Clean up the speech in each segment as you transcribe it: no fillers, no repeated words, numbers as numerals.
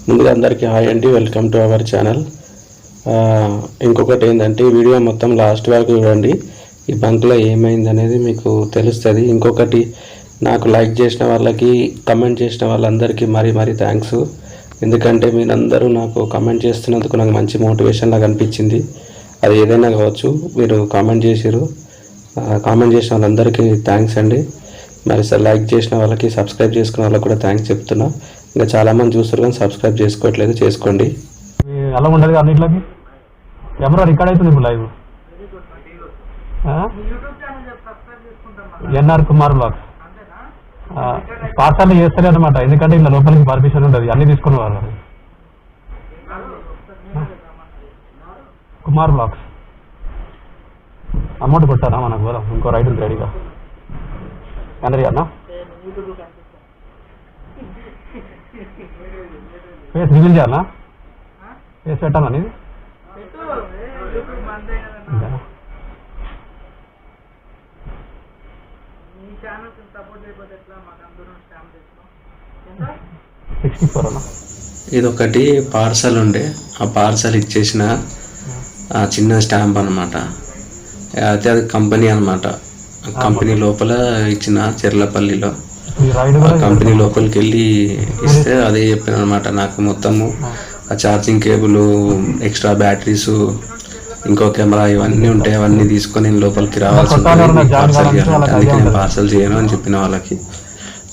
ముందుగా అందరికీ హాయ్ అండి, వెల్కమ్ టు అవర్ ఛానల్. ఇంకొకటి ఏంటంటే వీడియో మొత్తం లాస్ట్ వరకు చూడండి. ఈ బంక్లో ఏమైంది అనేది మీకు తెలుస్తుంది. ఇంకొకటి, నాకు లైక్ చేసిన వాళ్ళకి, కమెంట్ చేసిన వాళ్ళందరికీ మరీ థ్యాంక్స్. ఎందుకంటే మీరందరూ నాకు కమెంట్ చేస్తున్నందుకు నాకు మంచి మోటివేషన్ లాగా అనిపించింది. అది ఏదైనా కావచ్చు, మీరు కామెంట్ చేసిరు. కామెంట్ చేసిన వాళ్ళందరికీ థ్యాంక్స్ అండి. మరి సార్ లైక్ చేసిన వాళ్ళకి, సబ్స్క్రైబ్ చేసుకున్న వాళ్ళకి కూడా థ్యాంక్స్ చెప్తున్నా. ఇంకా చాలామంది చూస్తారు కానీ సబ్స్క్రైబ్ చేసుకోవట్లేదు, చేసుకోండి. అలా ఉండదు అన్నింటిలోకి కెమెరా రికార్డ్ అవుతుంది ఇప్పుడు లైవ్. ఎన్ఆర్ కుమార్ బ్లాగ్స్ పాఠశాల చేస్తలే అనమాట. ఎందుకంటే ఇలా లోపలికి పర్మిషన్ ఉంటుంది, అన్ని తీసుకుని వాళ్ళు. కుమార్ బ్లాగ్స్ అమౌంట్ కొట్టారా మనకు? ఇంకో రైడ్ ఉంది రెడీగా. అందరి అన్న ఫేస్ రివీల్ చేయాలనా? ఫేస్ పెట్టాలా నీది? ఇదొకటి పార్సల్ ఉండే, ఆ పార్సల్ ఇచ్చేసిన చిన్న స్టాంప్ అనమాట. అయితే అది కంపెనీ అనమాట. కంపెనీ లోపల ఇచ్చిన చెర్లపల్లిలో. కంపెనీ లోపలికి వెళ్ళి ఇస్తే అదే చెప్పాను అనమాట. నాకు మొత్తము ఆ ఛార్జింగ్ కేబుల్, ఎక్స్ట్రా బ్యాటరీస్, ఇంకో కెమెరా ఇవన్నీ ఉంటాయి. అవన్నీ తీసుకొని నేను లోపలికి రావాల్సి ఉంటుంది పార్సల్ చేయాలంటే. అందుకే నేను పార్సల్ చేయను అని చెప్పిన వాళ్ళకి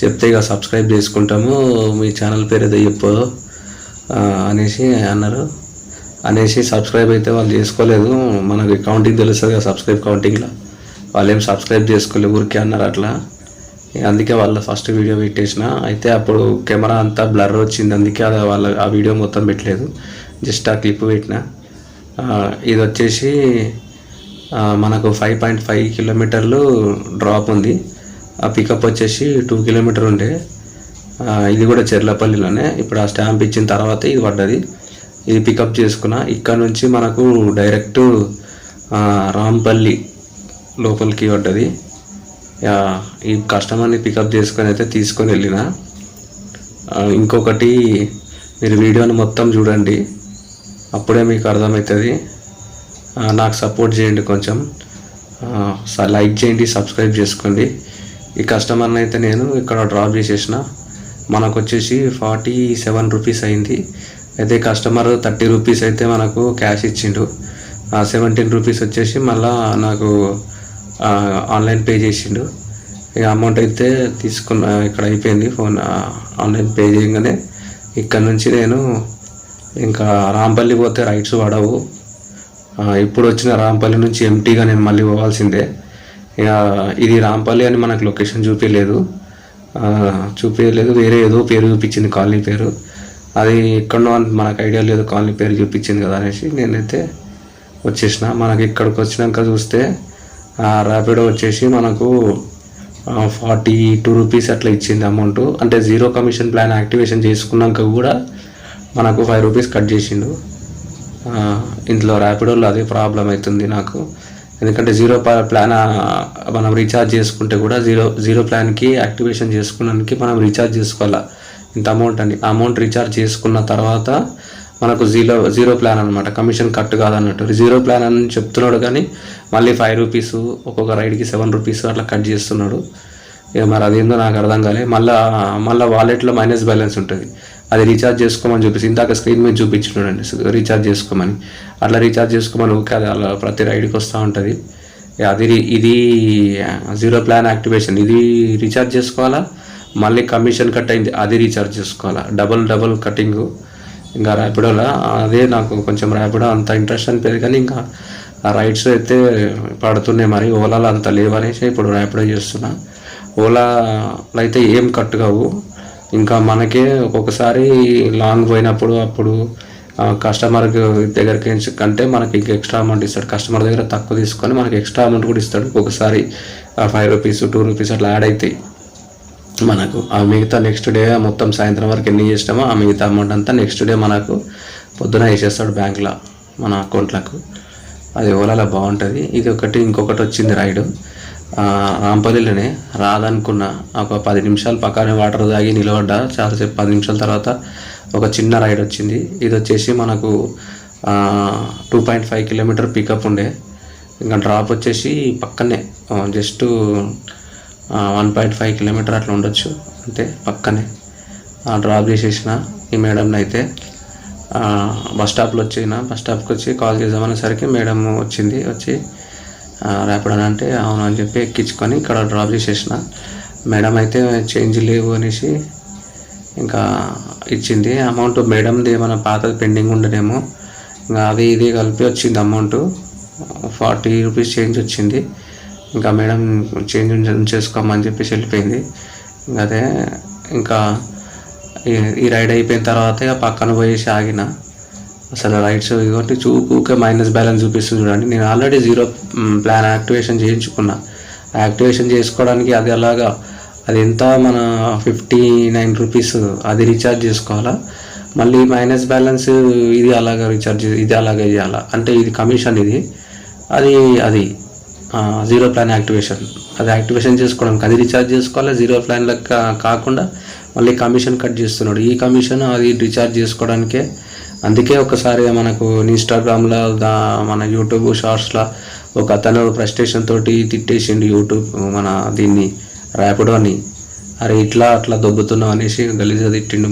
చెప్తే, ఇక సబ్స్క్రైబ్ చేసుకుంటాము, మీ ఛానల్ పేరు ఏదో చెప్పు అనేసి అన్నారు. అనేసి సబ్స్క్రైబ్ అయితే వాళ్ళు చేసుకోలేదు. మనకి కౌంటింగ్ తెలుస్తుంది కదా, సబ్స్క్రైబ్ కౌంటింగ్లో వాళ్ళు ఏం సబ్స్క్రైబ్ చేసుకోలేదు, ఊరికే అన్నారు అట్లా. అందుకే వాళ్ళ ఫస్ట్ వీడియో పెట్టేసిన. అయితే అప్పుడు కెమెరా అంతా బ్లర్ వచ్చింది, అందుకే అది వాళ్ళ ఆ వీడియో మొత్తం పెట్టలేదు, జస్ట్ ఆ క్లిప్ పెట్టిన. ఇది వచ్చేసి మనకు 5.5 కిలోమీటర్లు డ్రాప్ ఉంది. ఆ పికప్ వచ్చేసి 2 కిలోమీటర్ ఉండే. ఇది కూడా చెర్లపల్లిలోనే. ఇప్పుడు ఆ స్టాంప్ ఇచ్చిన తర్వాత ఇది పడ్డది. ఇది పికప్ చేసుకున్నా. ఇక్కడ నుంచి మనకు డైరెక్ట్ రాంపల్లి లోపలికి పడ్డది. ఈ కస్టమర్ని పికప్ చేసుకొని అయితే తీసుకొని వెళ్ళిన. ఇంకొకటి, మీరు వీడియోని మొత్తం చూడండి, అప్పుడే మీకు అర్థమవుతుంది. నాకు సపోర్ట్ చేయండి, కొంచెం లైక్ చేయండి, సబ్స్క్రైబ్ చేసుకోండి. ఈ కస్టమర్ని అయితే నేను ఇక్కడ డ్రాప్ చేసేసిన. మనకు వచ్చేసి 47 రూపీస్ అయింది. అయితే కస్టమర్ 30 రూపీస్ అయితే మనకు క్యాష్ ఇచ్చిండు. 17 రూపీస్ వచ్చేసి మళ్ళా నాకు ఆన్లైన్ పే చేసిండు. ఇక అమౌంట్ అయితే తీసుకున్న, ఇక్కడ అయిపోయింది. ఫోన్ ఆన్లైన్ పే చేయగానే ఇక్కడ నుంచి నేను ఇంకా రాంపల్లి పోతే రైట్స్ పడవు. ఇప్పుడు వచ్చిన రాంపల్లి నుంచి ఎంటీగా నేను మళ్ళీ పోవాల్సిందే. ఇక ఇది రాంపల్లి అని మనకు లొకేషన్ చూపించలేదు, వేరే ఏదో పేరు చూపించింది, కాలనీ పేరు. అది ఎక్కడో మనకు ఐడియా లేదు, కాలనీ పేరు చూపించింది కదా అనేసి నేనైతే వచ్చేసిన. మనకి ఇక్కడికి వచ్చినాక చూస్తే ర్యాపిడో వచ్చేసి మనకు 42 రూపీస్ అట్లా ఇచ్చింది అమౌంట్. అంటే జీరో కమిషన్ ప్లాన్ యాక్టివేషన్ చేసుకున్నాక కూడా మనకు 5 రూపీస్ కట్ చేసిండు. ఇందులో ర్యాపిడోలో అదే ప్రాబ్లం అవుతుంది నాకు. ఎందుకంటే జీరో ప్లాన్ మనం రీఛార్జ్ చేసుకుంటే కూడా జీరో ప్లాన్కి యాక్టివేషన్ చేసుకున్నానికి మనం రీఛార్జ్ చేసుకోవాలా ఇంత అమౌంట్ అని. అమౌంట్ రీఛార్జ్ చేసుకున్న తర్వాత మనకు జీరో ప్లాన్ అనమాట, కమిషన్ కట్ కాదన్నట్టు. జీరో ప్లాన్ అని చెప్తున్నాడు కానీ మళ్ళీ 5 రూపీస్, ఒక్కొక్క రైడ్కి 7 రూపీస్ అట్లా కట్ చేస్తున్నాడు. ఇక మరి అదేందో నాకు అర్థం కాలే. మళ్ళీ వాలెట్లో మైనస్ బ్యాలెన్స్ ఉంటుంది, అది రీఛార్జ్ చేసుకోమని చూపిస్తుంది. ఇందాక స్క్రీన్ మీద చూపించున్నాడండి రీఛార్జ్ చేసుకోమని. అట్లా రీఛార్జ్ చేసుకోమని ఓకే, అది అలా ప్రతి రైడ్కి వస్తూ ఉంటుంది. ఇది జీరో ప్లాన్ యాక్టివేషన్, ఇది రీఛార్జ్ చేసుకోవాలా, మళ్ళీ కమిషన్ కట్ అయింది అది రీఛార్జ్ చేసుకోవాలా, డబల్ కటింగ్. ఇంకా ర్యాపిడోలో అదే నాకు కొంచెం ర్యాపిడో అంత ఇంట్రెస్ట్ అనిపించదు, కానీ ఇంకా ఆ రైడ్స్ అయితే పడుతున్నాయి. మరి ఓలాలో అంత లేవనేసి ఇప్పుడు ర్యాపిడో చేస్తున్నా. ఓలాలో అయితే ఏం కట్ కావు. ఇంకా మనకే ఒక్కొక్కసారి లాంగ్ పోయినప్పుడు అప్పుడు కస్టమర్ దగ్గరికి కంటే మనకి ఇంకా ఎక్స్ట్రా అమౌంట్ ఇస్తాడు. కస్టమర్ దగ్గర తక్కువ తీసుకొని మనకి ఎక్స్ట్రా అమౌంట్ కూడా ఇస్తాడు. ఒక్కొక్కసారి 5 రూపీస్ 2 రూపీస్ అట్లా యాడ్ అవుతాయి మనకు. ఆ మిగతా నెక్స్ట్ డే మొత్తం సాయంత్రం వరకు ఎన్ని చేసినామో ఆ మిగతా అమౌంట్ అంతా నెక్స్ట్ డే మనకు పొద్దున వేసేస్తాడు బ్యాంక్లో మన అకౌంట్లకు. అది ఓలాలో బాగుంటుంది. ఇది ఒకటి. ఇంకొకటి వచ్చింది రైడు రాంపల్లిలోనే. రాదనుకున్నా, ఒక 10 నిమిషాలు పక్కనే వాటర్ తాగి నిలబడ్డా. చాలాసేపు 10 నిమిషాల తర్వాత ఒక చిన్న రైడ్ వచ్చింది. ఇది వచ్చేసి మనకు 2.5 కిలోమీటర్ పికప్ ఉండే, ఇంకా డ్రాప్ వచ్చేసి పక్కనే జస్ట్ 1.5 కిలోమీటర్ అట్లా ఉండొచ్చు అంతే, పక్కనే డ్రాప్ చేసేసిన ఈ మేడంని అయితే. బస్ స్టాప్కి వచ్చి కాల్ చేద్దామనేసరికి మేడం వచ్చి ర్యాపిడో అంటే అవును అని చెప్పి ఎక్కించుకొని ఇక్కడ డ్రాప్ చేసేసిన. మేడం అయితే చేంజ్ లేవు అనేసి ఇంకా ఇచ్చింది అమౌంట్. మేడంది ఏమైనా పాతది పెండింగ్ ఉండదేమో, ఇంకా అది ఇది కలిపి వచ్చింది అమౌంట్ 40 రూపీస్ చేంజ్ వచ్చింది. ఇంకా మేడం చేంజ్ చేసుకోమని చెప్పేసి వెళ్ళిపోయింది. ఇంకా అదే ఇంకా ఈ రైడ్ అయిపోయిన తర్వాత ఇక పక్కన పోయేసి ఆగిన. అసలు రైడ్స్ ఇవ్వండి ఊకే మైనస్ బ్యాలెన్స్ చూపిస్తుంది చూడండి. నేను ఆల్రెడీ జీరో ప్లాన్ యాక్టివేషన్ చేయించుకున్నా. యాక్టివేషన్ చేసుకోవడానికి అది అలాగా అది ఎంత మన 59 రూపీస్ అది రీఛార్జ్ చేసుకోవాలా, మళ్ళీ మైనస్ బ్యాలెన్స్ ఇది అలాగా రీఛార్జ్ ఇది అలాగే చేయాలా అంటే ఇది కమిషన్ ఇది అది జీరో ప్లాన్ యాక్టివేషన్. అది యాక్టివేషన్ చేసుకోవడానికి అది రీఛార్జ్ చేసుకోవాలి, జీరో ప్లాన్ లెక్క కాకుండా మళ్ళీ కమిషన్ కట్ చేస్తున్నాడు. ఈ కమిషన్ అది రీఛార్జ్ చేసుకోవడానికే. అందుకే ఒకసారి మనకు ఇన్స్టాగ్రామ్లో మన యూట్యూబ్ షార్ట్స్లో ఒక అతను ఫ్రస్ట్రేషన్ తోటి తిట్టేసిండు యూట్యూబ్ మన దీన్ని ర్యాపిడోని. అరే ఇట్లా అట్లా దొబ్బుతున్నావు అనేసి గలీజ్గా తిట్టిండు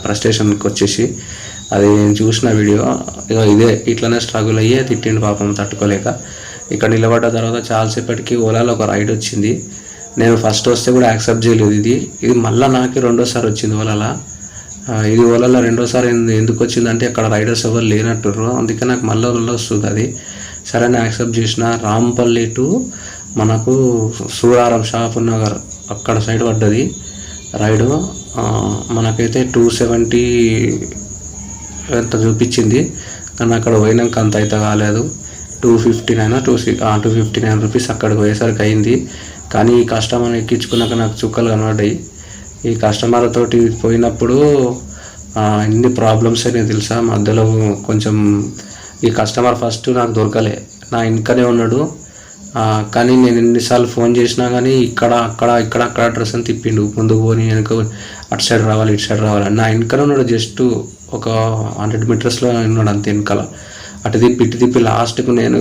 ఫ్రస్ట్రేషన్కి వచ్చేసి. అది నేను చూసిన వీడియో. ఇదే ఇట్లనే స్ట్రగుల్ అయ్యే తిట్టిండు పాపం తట్టుకోలేక. ఇక్కడ నిలబడ్డ తర్వాత చాలాసేపటికి ఓలాలో ఒక రైడ్ వచ్చింది. నేను ఫస్ట్ వస్తే కూడా యాక్సెప్ట్ చేయలేదు. ఇది మళ్ళీ నాకు రెండోసారి వచ్చింది ఓలాలో. ఇది ఓలాలో రెండోసారి ఎందుకు వచ్చిందంటే అక్కడ రైడర్స్ ఎవరు లేనట్టుర్రు, అందుకే నాకు మళ్ళీ వస్తుంది అది. సరే నేను యాక్సెప్ట్ చేసిన. రాంపల్లి టు మనకు సూరారం షాపు నగర్ అక్కడ సైడ్ పడ్డది రైడు. మనకైతే 270 ఎంత చూపించింది, కానీ అక్కడ పోయినాక అంత అయితే కాలేదు. 259 రూపీస్ అక్కడికి పోయేసరికి అయింది. కానీ ఈ కస్టమర్ ఎక్కించుకున్నాక నాకు చుక్కలు కనబడ్డాయి. ఈ కస్టమర్ తోటి పోయినప్పుడు ఎన్ని ప్రాబ్లమ్స్ అయినాయి తెలుసా. మధ్యలో కొంచెం ఈ కస్టమర్ ఫస్ట్ నాకు దొరకలే, నా వెనుకనే ఉన్నాడు. కానీ నేను ఎన్నిసార్లు ఫోన్ చేసినా కానీ ఇక్కడ అడ్రస్ అని తిప్పిండు. ముందుకు పోని వెనుక అటు సైడ్ రావాలి ఇటు సైడ్ రావాలి. నా వెనుకనే ఉన్నాడు, జస్ట్ ఒక 100 మీటర్స్లో ఉన్నాడు అంతే వెనకాల. అటు తిప్పి లాస్ట్కు నేను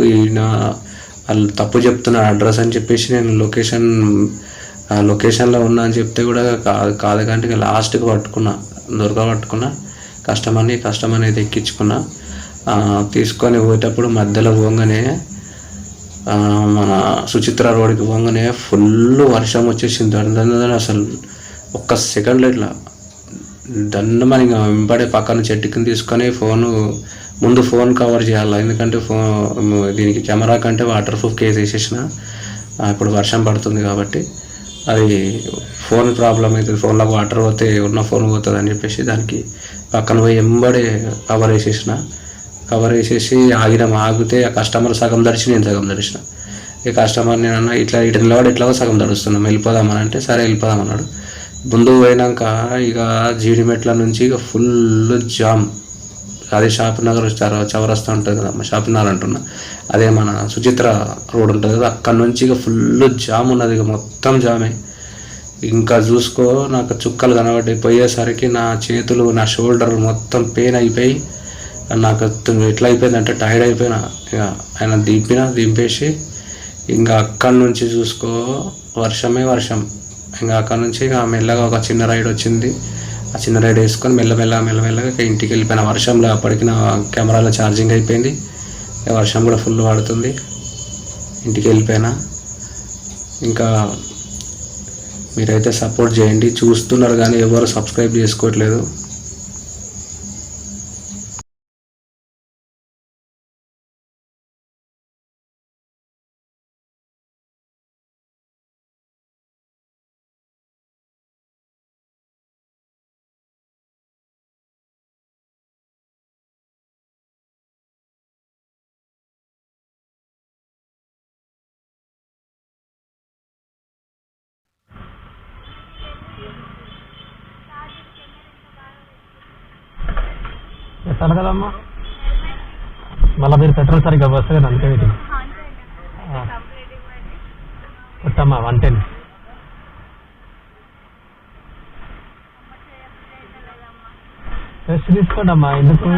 వాళ్ళు తప్పు చెప్తున్నాడు అడ్రస్ అని చెప్పేసి నేను లొకేషన్లో ఉన్నా అని చెప్తే కూడా కాదు కానీ లాస్ట్కి పట్టుకున్నా కస్టమర్ని అయితే ఎక్కించుకున్నా. తీసుకొని పోయేటప్పుడు మధ్యలో పోగానే మన సుచిత్ర రోడ్కి పోగానే ఫుల్ వర్షం వచ్చేసింది. అసలు ఒక్క సెకండ్లో ఇట్లా దన్నమని ఇంకా వెంబడే పక్కన చెట్టు కింద తీసుకొని ముందు ఫోన్ కవర్ చేయాలి. ఎందుకంటే దీనికి కెమెరా కంటే వాటర్ ప్రూఫ్ కేసు వేసేసిన. ఇప్పుడు వర్షం పడుతుంది కాబట్టి అది ఫోన్ ప్రాబ్లం అవుతుంది, ఫోన్లో వాటర్ పోతే ఉన్న ఫోన్ పోతుంది అని చెప్పేసి దానికి పక్కన పోయి వెంబడే కవర్ వేసేసి ఆగితే ఆ కస్టమర్ సగం తడిచి నేను సగం తడిచిన. ఈ కస్టమర్ నేను ఇట్లా నిలబడి ఎట్లాగో సగం తడుస్తున్నాం, వెళ్ళిపోదామని అంటే సరే వెళ్ళిపోదామన్నాడు. ముందు పోయినాక ఇక జీడిమెట్ల నుంచి ఇక ఫుల్ జామ్. అదే షాపునగర్ చౌరస్తా ఉంటుంది కదా, షాపునగర్ అంటున్నా, అదే మన సుచిత్ర రోడ్ ఉంటుంది కదా, అక్కడ నుంచి ఇక ఫుల్ జామ్ ఉన్నది. ఇక మొత్తం జామే. ఇంకా చూసుకో నాకు చుక్కలు కనబడ్డాయి. పోయేసరికి నా చేతులు నా షోల్డర్ మొత్తం పెయిన్ అయిపోయి నాకు ఎట్లా అయిపోయిందంటే టైర్డ్ అయిపోయినా. ఇక ఆయన దింపేసి ఇంకా అక్కడి నుంచి చూసుకో వర్షం. ఇంకా అక్కడ నుంచి ఇక మెల్లగా ఒక చిన్న రైడ్ వచ్చింది. ఆ చిన్న రైడ్ వేసుకొని మెల్లమెల్లగా ఇంటికి వెళ్ళిపోయిన వర్షంలో. అప్పటికి నా కెమెరాలో ఛార్జింగ్ అయిపోయింది, వర్షం కూడా ఫుల్ పడుతుంది. ఇంటికి వెళ్ళిపోయినా. ఇంకా మీరైతే సపోర్ట్ చేయండి, చూస్తున్నారు కానీ ఎవరు సబ్స్క్రైబ్ చేసుకోవట్లేదు. పెట్టాలి కదమ్మా, మళ్ళీ మీరు పెట్రోల్ సరిగ్గా వస్తుంది కదా, అంతే వీటికి కొట్టమ్మా 110. రెస్ట్ తీసుకోండి అమ్మా. ఎందుకు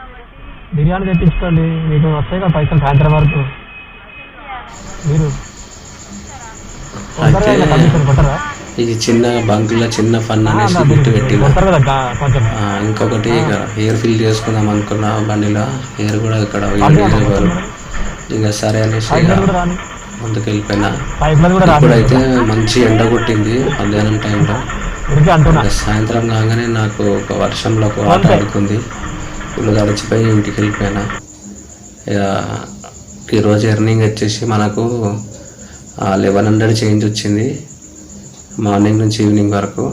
అట్లా ఏం లేదు కాబట్టి బిర్యానీ తెప్పించుకోండి, మీకు వస్తాయి కదా పైసలు సాయంత్రం వరకు. మీరు కొడతారా అయితే ఇలా కమిషన్ కొట్టరా? ఇది చిన్న బంకులో చిన్న ఫన్ అనేసి బిట్టు పెట్టిన. కొడతారు కదా కొంచెం. ఇంకొకటి ఇక హెయిర్ ఫిల్ చేసుకుందాం అనుకున్న బండిలో హెయిర్ కూడా ఇక్కడ వేయబోరు. ఇక సరే అనేసి ఇక పైపులు కూడా రాని, ముందుకు వెళ్ళిపోయినా. పైపులు కూడా రాని. ఇప్పుడైతే మంచి ఎండ కొట్టింది మధ్యాహ్నం టైంలో. ఉడికి అంటున్నా. ఇక సాయంత్రం కాగానే నాకు ఒక వర్షంలో ఒక ఆట ఆడుకుంది, ఫుల్ తడిచిపోయి ఇంటికి వెళ్ళిపోయినా. ఇక ఈరోజు ఎర్నింగ్ వచ్చేసి మనకు 1100 చేంజ్ వచ్చింది మార్నింగ్ నుంచి ఈవినింగ్ వరకు.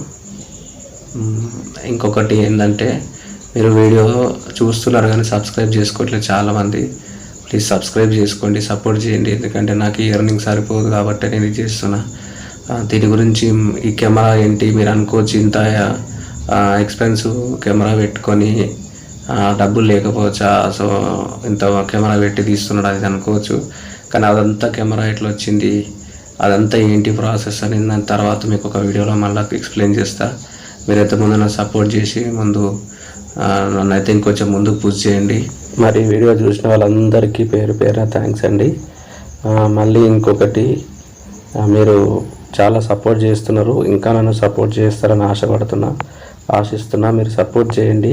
ఇంకొకటి ఏంటంటే మీరు వీడియో చూస్తున్నారు కానీ సబ్స్క్రైబ్ చేసుకోవట్లేదు చాలామంది. ప్లీజ్ సబ్స్క్రైబ్ చేసుకోండి, సపోర్ట్ చేయండి. ఎందుకంటే నాకు ఈ ఎర్నింగ్ సరిపోదు కాబట్టి నేను ఇది చేస్తున్నా. దీని గురించి ఈ కెమెరా ఏంటి మీరు అనుకోవచ్చు, ఇంత ఎక్స్పెన్సివ్ కెమెరా పెట్టుకొని డబ్బులు లేకపోవచ్చా, సో ఇంత కెమెరా పెట్టి తీస్తున్నాడు అది అనుకోవచ్చు. కానీ అదంతా కెమెరా ఎట్లా వచ్చింది, అదంతా ఏంటి ప్రాసెస్ అని దాని తర్వాత మీకు ఒక వీడియోలో మళ్ళీ ఎక్స్ప్లెయిన్ చేస్తా. మీరైతే ముందు నన్ను సపోర్ట్ చేసి ముందు నన్ను అయితే ఇంకొంచెం ముందుకు పుష్ చేయండి. మరి వీడియో చూసిన వాళ్ళందరికీ పేరు పేరున థ్యాంక్స్ అండి. మళ్ళీ ఇంకొకటి, మీరు చాలా సపోర్ట్ చేస్తున్నారు, ఇంకా నన్ను సపోర్ట్ చేస్తారని ఆశిస్తున్నా. మీరు సపోర్ట్ చేయండి,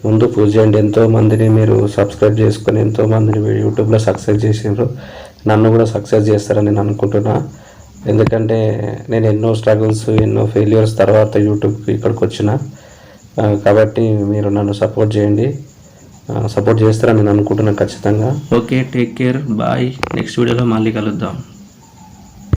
ముందు పూజ చేయండి. ఎంతోమందిని మీరు సబ్స్క్రైబ్ చేసుకొని ఎంతోమందిని యూట్యూబ్లో సక్సెస్ చేసినారు, నన్ను కూడా సక్సెస్ చేస్తారని నేను అనుకుంటున్నా. ఎందుకంటే నేను ఎన్నో స్ట్రగుల్స్ ఎన్నో ఫెయిల్యూర్స్ తర్వాత యూట్యూబ్కి ఇక్కడికి వచ్చిన కాబట్టి మీరు నన్ను సపోర్ట్ చేయండి, సపోర్ట్ చేస్తారని నేను అనుకుంటున్నాను ఖచ్చితంగా. Okay, take care, bye. Next వీడియోలో మళ్ళీ కలుద్దాం.